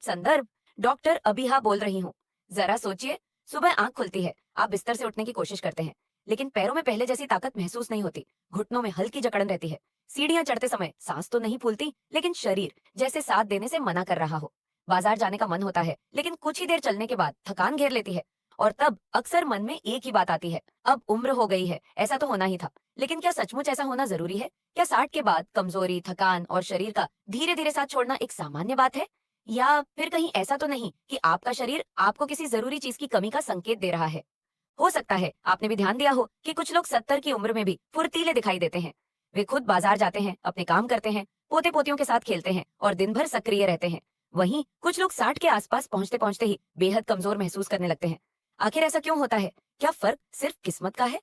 संदर्भ डॉक्टर अबिहा बोल रही हूँ। जरा सोचिए, सुबह आंख खुलती है, आप बिस्तर से उठने की कोशिश करते हैं, लेकिन पैरों में पहले जैसी ताकत महसूस नहीं होती। घुटनों में हल्की जकड़न रहती है। सीढ़ियां चढ़ते समय सांस तो नहीं फूलती, लेकिन शरीर जैसे साथ देने से मना कर रहा हो। बाजार जाने का मन होता है, लेकिन कुछ ही देर चलने के बाद थकान घेर लेती है। और तब अक्सर मन में एक ही बात आती है, अब उम्र हो गई है, ऐसा तो होना ही था। लेकिन क्या सचमुच ऐसा होना जरूरी है? क्या 60 के बाद कमजोरी, थकान और शरीर का धीरे धीरे साथ छोड़ना एक सामान्य बात है? या फिर कहीं ऐसा तो नहीं कि आपका शरीर आपको किसी जरूरी चीज की कमी का संकेत दे रहा है? हो सकता है आपने भी ध्यान दिया हो कि कुछ लोग 70 की उम्र में भी फुर्तीले दिखाई देते हैं। वे खुद बाजार जाते हैं, अपने काम करते हैं, पोते पोतियों के साथ खेलते हैं और दिन भर सक्रिय रहते हैं। वहीं कुछ लोग 60 के आसपास पहुंचते पहुंचते ही बेहद कमजोर महसूस करने लगते हैं। आखिर ऐसा क्यों होता है? क्या फर्क सिर्फ किस्मत का है?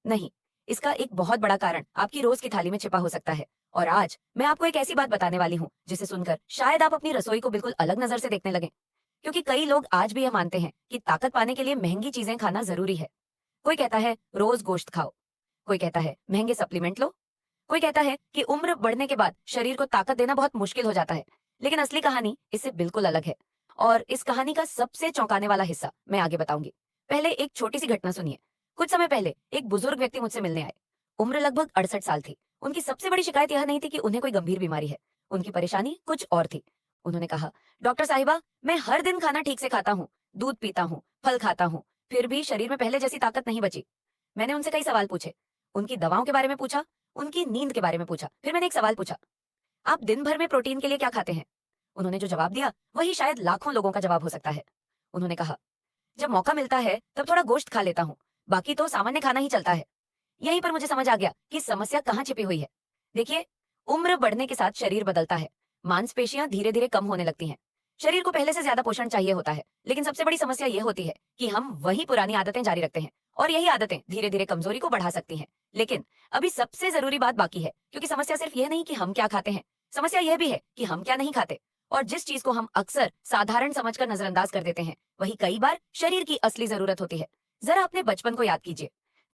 नहीं, इसका एक बहुत बड़ा कारण आपकी रोज की थाली में छिपा हो सकता है। और आज मैं आपको एक ऐसी बात बताने वाली हूँ जिसे सुनकर शायद आप अपनी रसोई को बिल्कुल अलग नजर से देखने लगे। क्योंकि कई लोग आज भी यह मानते हैं कि ताकत पाने के लिए महंगी चीजें खाना जरूरी है। कोई कहता है रोज गोश्त खाओ, कोई कहता है महंगे सप्लीमेंट लो, कोई कहता है कि उम्र बढ़ने के बाद शरीर को ताकत देना बहुत मुश्किल हो जाता है। लेकिन असली कहानी इससे बिल्कुल अलग है। और इस कहानी का सबसे चौंकाने वाला हिस्सा मैं आगे बताऊंगी। पहले एक छोटी सी घटना सुनिए। कुछ समय पहले एक बुजुर्ग व्यक्ति मुझसे मिलने आए। उम्र लगभग 68 साल थी। उनकी सबसे बड़ी शिकायत यह नहीं थी कि उन्हें कोई गंभीर बीमारी है। उनकी परेशानी कुछ और थी। उन्होंने कहा, डॉक्टर साहिबा, मैं हर दिन खाना ठीक से खाता हूँ, दूध पीता हूँ, फल खाता हूँ, फिर भी शरीर में पहले जैसी ताकत नहीं बची। मैंने उनसे कई सवाल पूछे। उनकी दवाओं के बारे में पूछा, उनकी नींद के बारे में पूछा। फिर मैंने एक सवाल पूछा, आप दिन भर में प्रोटीन के लिए क्या खाते हैं? उन्होंने जो जवाब दिया वही शायद लाखों लोगों का जवाब हो सकता है। उन्होंने कहा, जब मौका मिलता है तब थोड़ा गोश्त खा लेता हूँ, बाकी तो सामान्य खाना ही चलता है। यहीं पर मुझे समझ आ गया कि समस्या कहाँ छिपी हुई है। देखिए, उम्र बढ़ने के साथ शरीर बदलता है। मांसपेशियां धीरे धीरे कम होने लगती हैं। शरीर को पहले से ज्यादा पोषण चाहिए होता है, लेकिन सबसे बड़ी समस्या यह होती है कि हम वही पुरानी आदतें जारी रखते हैं। और यही आदतें धीरे धीरे कमजोरी को बढ़ा सकती हैं। लेकिन अभी सबसे जरूरी बात बाकी है, क्योंकि समस्या सिर्फ यह नहीं कि हम क्या खाते हैं, समस्या यह भी है कि हम क्या नहीं खाते। और जिस चीज को हम अक्सर साधारण समझकर नजरअंदाज कर देते हैं, वही कई बार शरीर की असली जरूरत होती है। जरा अपने बचपन को याद कीजिए।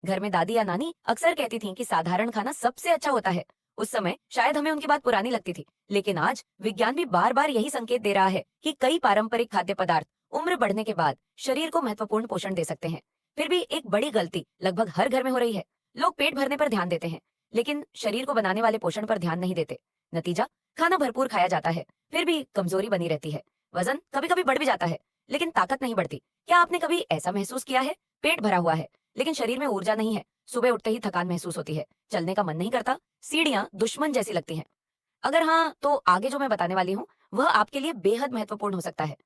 घर में दादी या नानी अक्सर कहती थीं कि साधारण खाना सबसे अच्छा होता है। उस समय शायद हमें उनकी बात पुरानी लगती थी, लेकिन आज विज्ञान भी बार बार यही संकेत दे रहा है कि कई पारंपरिक खाद्य पदार्थ उम्र बढ़ने के बाद शरीर को महत्वपूर्ण पोषण दे सकते हैं। फिर भी एक बड़ी गलती लगभग हर घर में हो रही है। लोग पेट भरने पर ध्यान देते हैं, लेकिन शरीर को बनाने वाले पोषण पर ध्यान नहीं देते। नतीजा, खाना भरपूर खाया जाता है, फिर भी कमजोरी बनी रहती है। वजन कभी कभी बढ़ भी जाता है, लेकिन ताकत नहीं बढ़ती। क्या आपने कभी ऐसा महसूस किया है, पेट भरा हुआ है लेकिन शरीर में ऊर्जा नहीं है, सुबह उठते ही थकान महसूस होती है, चलने का मन नहीं करता, सीढ़ियां दुश्मन जैसी लगती हैं? अगर हाँ, तो आगे जो मैं बताने वाली हूँ वह आपके लिए बेहद महत्वपूर्ण हो सकता है।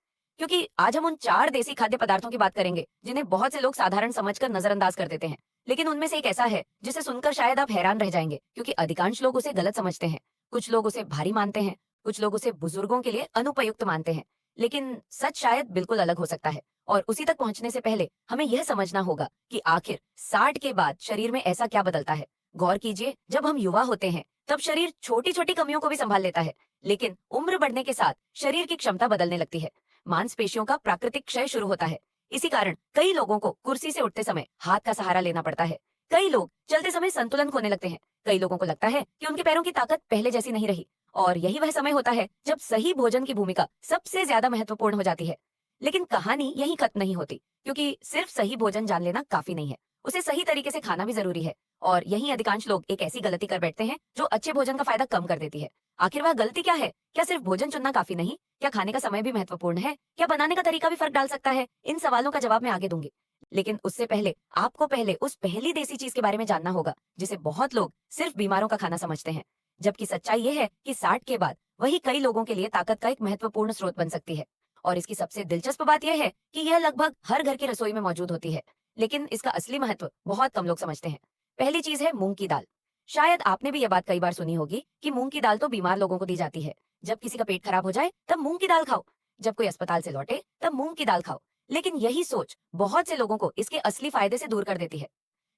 क्योंकि आज हम उन 4 देसी खाद्य पदार्थों की बात करेंगे जिन्हें बहुत से लोग साधारण समझकर नजरअंदाज कर देते हैं। लेकिन उनमें से एक ऐसा है जिसे सुनकर शायद आप हैरान रह जाएंगे, क्योंकि अधिकांश लोग उसे गलत समझते हैं। कुछ लोग उसे भारी मानते हैं, कुछ लोग उसे बुजुर्गों के लिए अनुपयुक्त मानते हैं। लेकिन सच शायद बिल्कुल अलग हो सकता है। और उसी तक पहुंचने से पहले हमें यह समझना होगा कि आखिर 60 के बाद शरीर में ऐसा क्या बदलता है। गौर कीजिए, जब हम युवा होते हैं तब शरीर छोटी छोटी कमियों को भी संभाल लेता है, लेकिन उम्र बढ़ने के साथ शरीर की क्षमता बदलने लगती है। मांसपेशियों का प्राकृतिक क्षय शुरू होता है। इसी कारण कई लोगों को कुर्सी से उठते समय हाथ का सहारा लेना पड़ता है। कई लोग चलते समय संतुलन खोने लगते हैं। कई लोगों को लगता है कि उनके पैरों की ताकत पहले जैसी नहीं रही। और यही वह समय होता है जब सही भोजन की भूमिका सबसे ज्यादा महत्वपूर्ण हो जाती है। लेकिन कहानी यही खत्म नहीं होती, क्योंकि सिर्फ सही भोजन जान लेना काफी नहीं है, उसे सही तरीके से खाना भी जरूरी है। और यहीं अधिकांश लोग एक ऐसी गलती कर बैठते हैं जो अच्छे भोजन का फायदा कम कर देती है। आखिर वह गलती क्या है? क्या सिर्फ भोजन चुनना काफी नहीं? क्या खाने का समय भी महत्वपूर्ण है? क्या बनाने का तरीका भी फर्क डाल सकता है? इन सवालों का जवाब मैं आगे दूंगी। लेकिन उससे पहले आपको पहले उस पहली देसी चीज के बारे में जानना होगा जिसे बहुत लोग सिर्फ बीमारों का खाना समझते हैं। जबकि सच्चाई यह है कि 60 के बाद वही कई लोगों के लिए ताकत का एक महत्वपूर्ण स्रोत बन सकती है। और इसकी सबसे दिलचस्प बात यह है कि यह लगभग हर घर की रसोई में मौजूद होती है। लेकिन इसका असली महत्व बहुत कम लोग समझते हैं। पहली चीज है मूंग की दाल। शायद आपने भी यह बात कई बार सुनी होगी कि मूंग की दाल तो बीमार लोगों को दी जाती है। जब किसी का पेट खराब हो जाए तब मूंग की दाल खाओ, जब कोई अस्पताल से लौटे तब मूंग की दाल खाओ। लेकिन यही सोच बहुत से लोगों को इसके असली फायदे से दूर कर देती है।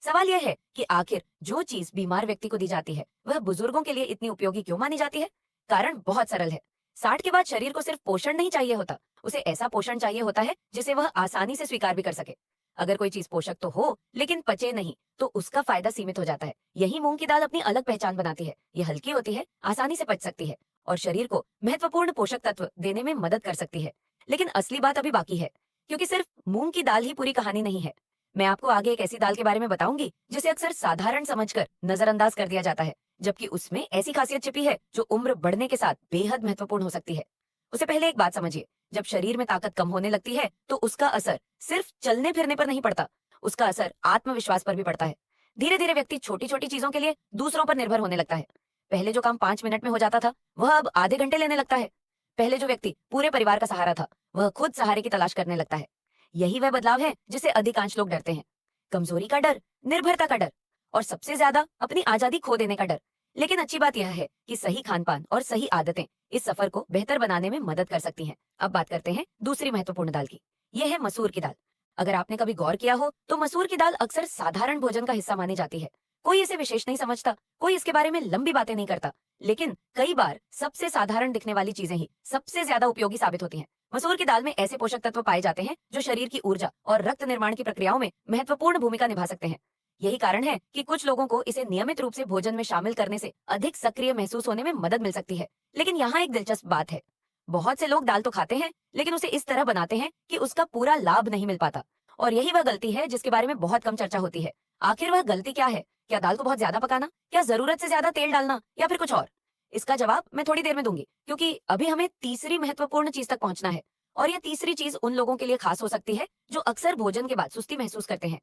सवाल यह है कि आखिर जो चीज बीमार व्यक्ति को दी जाती है वह बुजुर्गों के लिए इतनी उपयोगी क्यों मानी जाती है? कारण बहुत सरल है। 60 के बाद शरीर को सिर्फ पोषण नहीं चाहिए होता, उसे ऐसा पोषण चाहिए होता है जिसे वह आसानी से स्वीकार भी कर सके। अगर कोई चीज पोषक तो हो लेकिन पचे नहीं, तो उसका फायदा सीमित हो जाता है। यही मूंग की दाल अपनी अलग पहचान बनाती है। ये हल्की होती है, आसानी से पच सकती है और शरीर को महत्वपूर्ण पोषक तत्व देने में मदद कर सकती है। लेकिन असली बात अभी बाकी है, क्योंकि सिर्फ मूंग की दाल ही पूरी कहानी नहीं है। मैं आपको आगे एक ऐसी दाल के बारे में बताऊंगी जिसे अक्सर साधारण समझकर नजरअंदाज कर दिया जाता है, जबकि उसमें ऐसी खासियत छिपी है जो उम्र बढ़ने के साथ बेहद महत्वपूर्ण हो सकती है। उससे पहले एक बात समझिए, जब शरीर में ताकत कम होने लगती है तो उसका असर सिर्फ चलने फिरने पर नहीं पड़ता, उसका असर आत्मविश्वास पर भी पड़ता है। धीरे धीरे व्यक्ति छोटी छोटी चीजों के लिए दूसरों पर निर्भर होने लगता है। पहले जो काम 5 मिनट में हो जाता था, वह अब आधे घंटे लेने लगता है। पहले जो व्यक्ति पूरे परिवार का सहारा था, वह खुद सहारे की तलाश करने लगता है। यही वह बदलाव है जिसे अधिकांश लोग डरते हैं। कमजोरी का डर, निर्भरता का डर, और सबसे ज्यादा अपनी आजादी खो देने का डर। लेकिन अच्छी बात यह है कि सही खान पान और सही आदतें इस सफर को बेहतर बनाने में मदद कर सकती हैं। अब बात करते हैं दूसरी महत्वपूर्ण दाल की। यह है मसूर की दाल। अगर आपने कभी गौर किया हो तो मसूर की दाल अक्सर साधारण भोजन का हिस्सा मानी जाती है। कोई इसे विशेष नहीं समझता, कोई इसके बारे में लंबी बातें नहीं करता। लेकिन कई बार सबसे साधारण दिखने वाली चीजें ही सबसे ज्यादा उपयोगी साबित होती हैं। मसूर की दाल में ऐसे पोषक तत्व पाए जाते हैं जो शरीर की ऊर्जा और रक्त निर्माण की प्रक्रियाओं में महत्वपूर्ण भूमिका निभा सकते हैं। यही कारण है कि कुछ लोगों को इसे नियमित रूप से भोजन में शामिल करने से अधिक सक्रिय महसूस होने में मदद मिल सकती है। लेकिन यहाँ एक दिलचस्प बात है, बहुत से लोग दाल तो खाते हैं, लेकिन उसे इस तरह बनाते हैं कि उसका पूरा लाभ नहीं मिल पाता। और यही वह गलती है जिसके बारे में बहुत कम चर्चा होती है। आखिर वह गलती क्या है? क्या दाल को बहुत ज्यादा पकाना, क्या जरूरत से ज्यादा तेल डालना, या फिर कुछ और? इसका जवाब मैं थोड़ी देर में दूंगी, क्योंकि अभी हमें तीसरी महत्वपूर्ण चीज तक पहुंचना है। और यह तीसरी चीज उन लोगों के लिए खास हो सकती है जो अक्सर भोजन के बाद सुस्ती महसूस करते हैं।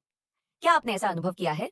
क्या आपने ऐसा अनुभव किया है?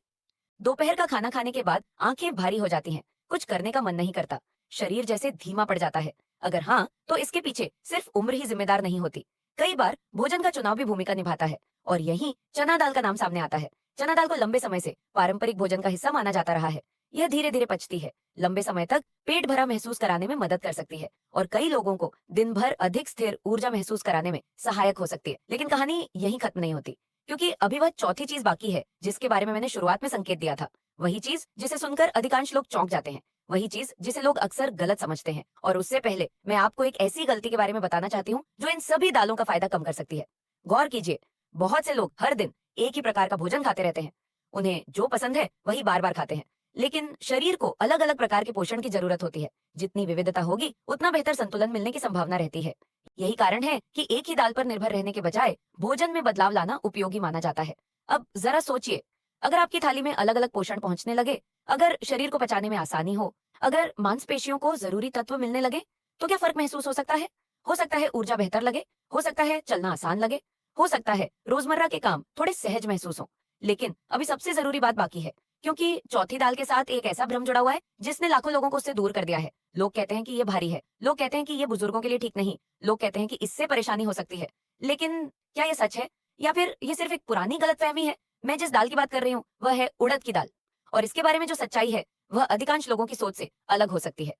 दोपहर का खाना खाने के बाद आंखें भारी हो जाती हैं, कुछ करने का मन नहीं करता, शरीर जैसे धीमा पड़ जाता है। अगर हाँ, तो इसके पीछे सिर्फ उम्र ही जिम्मेदार नहीं होती। कई बार भोजन का चुनाव भी भूमिका निभाता है, और यही चना दाल का नाम सामने आता है। चना दाल को लंबे समय से पारंपरिक भोजन का हिस्सा माना जाता रहा है। यह धीरे धीरे पचती है, लंबे समय तक पेट भरा महसूस कराने में मदद कर सकती है, और कई लोगों को दिन भर अधिक स्थिर ऊर्जा महसूस कराने में सहायक हो सकती है। लेकिन कहानी यहीं खत्म नहीं होती, क्योंकि अभी वह चौथी चीज बाकी है जिसके बारे में मैंने शुरुआत में संकेत दिया था। वही चीज जिसे सुनकर अधिकांश लोग चौंक जाते हैं, वही चीज जिसे लोग अक्सर गलत समझते हैं। और उससे पहले मैं आपको एक ऐसी गलती के बारे में बताना चाहती हूँ जो इन सभी दालों का फायदा कम कर सकती है। गौर कीजिए, बहुत से लोग हर दिन एक ही प्रकार का भोजन खाते रहते हैं। उन्हें जो पसंद है वही बार बार खाते हैं। लेकिन शरीर को अलग अलग प्रकार के पोषण की जरूरत होती है। जितनी विविधता होगी उतना बेहतर संतुलन मिलने की संभावना रहती है। यही कारण है कि एक ही दाल पर निर्भर रहने के बजाय भोजन में बदलाव लाना उपयोगी माना जाता है। अब जरा सोचिए, अगर आपकी थाली में अलग अलग पोषण पहुंचने लगे, अगर शरीर को पचाने में आसानी हो, अगर मांसपेशियों को जरूरी तत्व मिलने लगे, तो क्या फर्क महसूस हो सकता है? हो सकता है ऊर्जा बेहतर लगे, हो सकता है चलना आसान लगे, हो सकता है रोजमर्रा के काम थोड़े सहज महसूस हो। लेकिन अभी सबसे जरूरी बात बाकी है, क्योंकि चौथी दाल के साथ एक ऐसा भ्रम जुड़ा हुआ है जिसने लाखों लोगों को उससे दूर कर दिया है। लोग कहते हैं कि ये भारी है, लोग कहते हैं कि ये बुजुर्गों के लिए ठीक नहीं, लोग कहते हैं कि इससे परेशानी हो सकती है। लेकिन क्या ये सच है, या फिर ये सिर्फ एक पुरानी गलतफहमी है? मैं जिस दाल की बात कर रही हूँ वह है उड़द की दाल, और इसके बारे में जो सच्चाई है वह अधिकांश लोगों की सोच से अलग हो सकती है।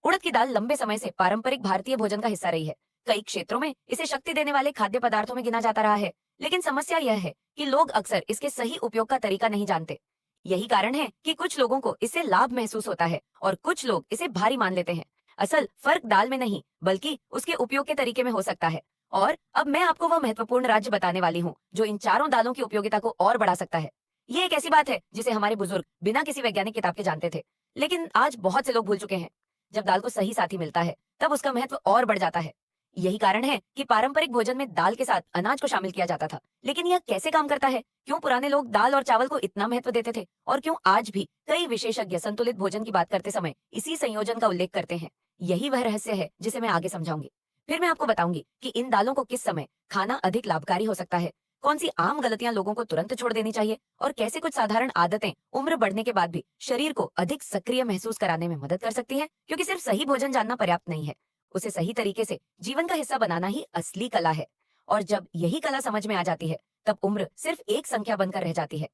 उड़द की दाल लंबे समय से पारंपरिक भारतीय भोजन का हिस्सा रही है। कई क्षेत्रों में इसे शक्ति देने वाले खाद्य पदार्थों में गिना जाता रहा है। लेकिन समस्या यह है कि लोग अक्सर इसके सही उपयोग का तरीका नहीं जानते। यही कारण है कि कुछ लोगों को इससे लाभ महसूस होता है और कुछ लोग इसे भारी मान लेते हैं। असल फर्क दाल में नहीं, बल्कि उसके उपयोग के तरीके में हो सकता है। और अब मैं आपको वह महत्वपूर्ण राज्य बताने वाली हूँ जो इन चारों दालों की उपयोगिता को और बढ़ा सकता है। ये एक ऐसी बात है जिसे हमारे बुजुर्ग बिना किसी वैज्ञानिक किताब के जानते थे, लेकिन आज बहुत से लोग भूल चुके हैं। जब दाल को सही साथी मिलता है तब उसका महत्व और बढ़ जाता है। यही कारण है कि पारंपरिक भोजन में दाल के साथ अनाज को शामिल किया जाता था। लेकिन यह कैसे काम करता है? क्यों पुराने लोग दाल और चावल को इतना महत्व देते थे, और क्यों आज भी कई विशेषज्ञ संतुलित भोजन की बात करते समय इसी संयोजन का उल्लेख करते हैं? यही वह रहस्य है जिसे मैं आगे समझाऊंगी। फिर मैं आपको बताऊंगी कि इन दालों को किस समय खाना अधिक लाभकारी हो सकता है, कौन सी आम गलतियां लोगों को तुरंत छोड़ देनी चाहिए, और कैसे कुछ साधारण आदतें उम्र बढ़ने के बाद भी शरीर को अधिक सक्रिय महसूस कराने में मदद कर सकती हैं। क्योंकि सिर्फ सही भोजन जानना पर्याप्त नहीं है, उसे सही तरीके से जीवन का हिस्सा बनाना ही असली कला है। और जब यही कला समझ में आ जाती है, तब उम्र सिर्फ एक संख्या बनकर रह जाती है।